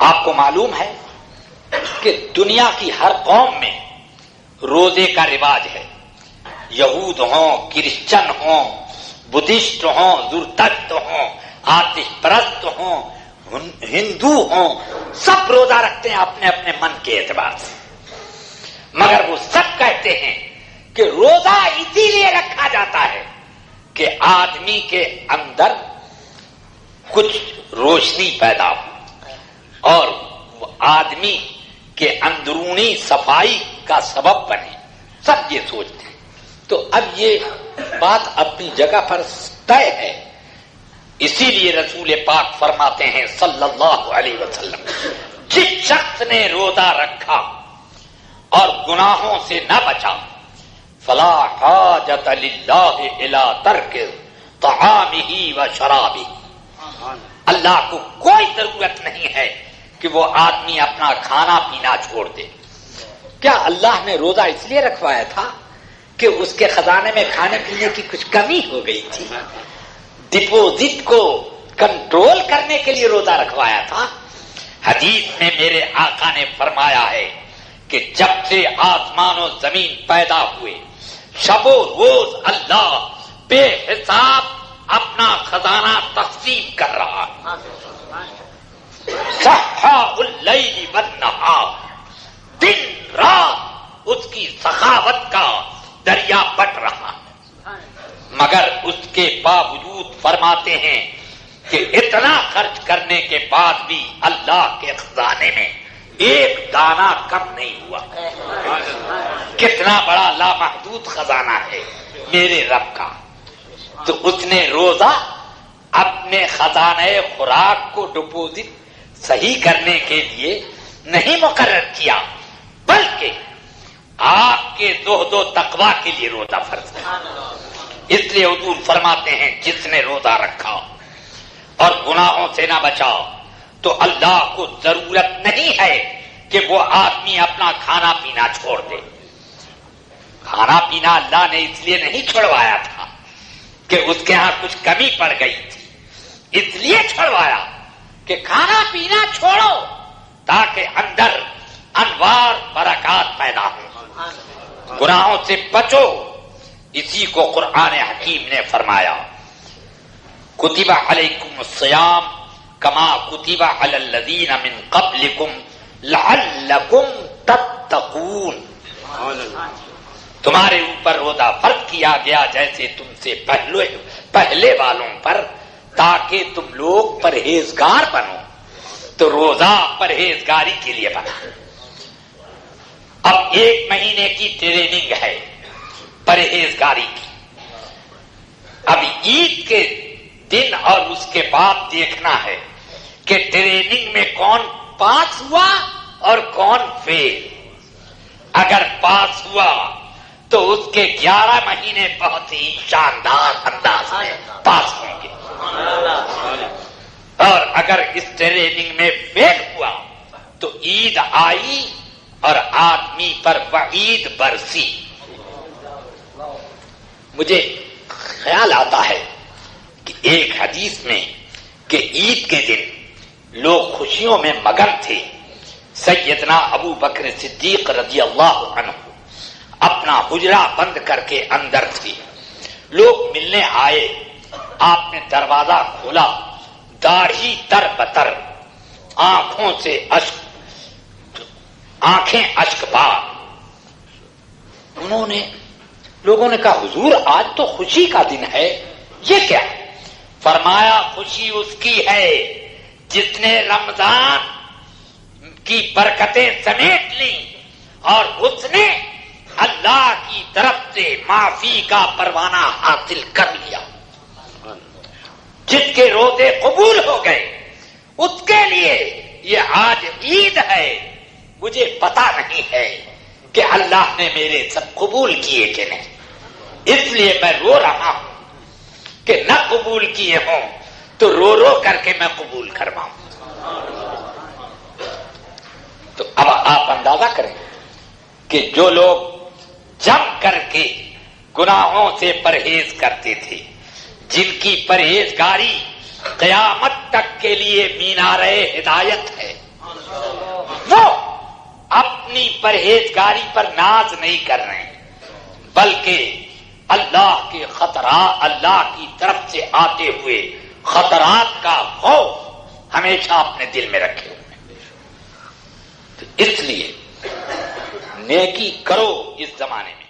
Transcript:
آپ کو معلوم ہے کہ دنیا کی ہر قوم میں روزے کا رواج ہے. یہود ہوں، کرسچن ہوں، بدھسٹ ہوں، زرتشت ہوں، آتش پرست ہوں، ہندو ہوں، سب روزہ رکھتے ہیں اپنے اپنے من کے اعتبار سے. مگر وہ سب کہتے ہیں کہ روزہ اسی لیے رکھا جاتا ہے کہ آدمی کے اندر کچھ روشنی پیدا ہو اور آدمی کے اندرونی صفائی کا سبب بنے. سب یہ سوچتے ہیں. تو اب یہ بات اپنی جگہ پر طے ہے. اسی لیے رسول پاک فرماتے ہیں صلی اللہ علیہ وسلم، جس شخص نے روزہ رکھا اور گناہوں سے نہ بچا، فلا حاجت للہ الی ترک طعامہ و شرابہ، اللہ کو کوئی ضرورت نہیں ہے کہ وہ آدمی اپنا کھانا پینا چھوڑ دے. کیا اللہ نے روزہ اس لیے رکھوایا تھا کہ اس کے خزانے میں کھانے پینے کی کچھ کمی ہو گئی تھی؟ ڈپوزٹ کو کنٹرول کرنے کے لیے روزہ رکھوایا تھا. حدیث میں میرے آقا نے فرمایا ہے کہ جب سے آسمان و زمین پیدا ہوئے، شب و روز اللہ بے حساب اپنا خزانہ تقسیم کر رہا ہے. سخاء اللیل والنہار، دن رات اس کی سخاوت کا دریا بٹ رہا ہے. مگر اس کے باوجود فرماتے ہیں کہ اتنا خرچ کرنے کے بعد بھی اللہ کے خزانے میں ایک دانہ کم نہیں ہوا. کتنا بڑا لامحدود خزانہ ہے میرے رب کا. تو اس نے روزہ اپنے خزانے خوراک کو ڈپوزٹ صحیح کرنے کے لیے نہیں مقرر کیا، بلکہ آپ کے زہد و تقویٰ کے لیے روزہ فرض ہے. اس لیے حضور فرماتے ہیں جس نے روزہ رکھا اور گناہوں سے نہ بچا تو اللہ کو ضرورت نہیں ہے کہ وہ آدمی اپنا کھانا پینا چھوڑ دے. کھانا پینا اللہ نے اس لیے نہیں چھڑوایا تھا کہ اس کے ہاں کچھ کمی پڑ گئی تھی، اس لیے چھڑوایا کہ کھانا پینا چھوڑو تاکہ اندر انوار برکات پیدا ہو، گناہوں سے بچو. اسی کو قرآن حکیم نے فرمایا کتب علیکم الصیام کما کتب علی الذین من قبلکم لعلکم تتقون. تمہارے اوپر روزہ فرض کیا گیا جیسے تم سے پہلے والوں پر، تاکہ تم لوگ پرہیزگار بنو. تو روزہ پرہیزگاری کے لیے بنا. اب 1 مہینے کی ٹریننگ ہے پرہیزگاری کی. اب عید کے دن اور اس کے بعد دیکھنا ہے کہ ٹریننگ میں کون پاس ہوا اور کون فیل. اگر پاس ہوا تو اس کے 11 مہینے بہت ہی شاندار انداز میں پاس ہوں گے، اور اگر اس ٹریننگ میں فیل ہوا تو عید آئی اور آدمی پر وعید برسی. مجھے خیال آتا ہے کہ ایک حدیث میں کہ عید کے دن لوگ خوشیوں میں مگن تھے. سیدنا ابو بکر صدیق رضی اللہ عنہ اپنا حجرہ بند کر کے اندر تھے. لوگ ملنے آئے، آپ نے دروازہ کھولا، داڑھی تر بتر، آنکھوں سے آنکھیں اشک بار. لوگوں نے کہا حضور آج تو خوشی کا دن ہے، یہ کیا؟ فرمایا خوشی اس کی ہے جس نے رمضان کی برکتیں سمیٹ لی اور اس نے اللہ کی طرف سے معافی کا پروانہ حاصل کر لیا. جس کے روزے قبول ہو گئے اس کے لیے یہ آج عید ہے. مجھے پتا نہیں ہے کہ اللہ نے میرے سب قبول کیے کہ نہیں، اس لیے میں رو رہا ہوں کہ نہ قبول کیے ہوں تو رو رو کر کے میں قبول کرواؤں. تو اب آپ اندازہ کریں کہ جو لوگ جم کر کے گناہوں سے پرہیز کرتے تھے، جن کی پرہیزگاری قیامت تک کے لیے مینار ہدایت ہے، اپنی پرہیزگاری پر ناز نہیں کر رہے ہیں، بلکہ اللہ کے خطرات، اللہ کی طرف سے آتے ہوئے خطرات کا خوف ہمیشہ اپنے دل میں رکھے ہوئے ہیں۔ تو اس لیے نیکی کرو اس زمانے میں،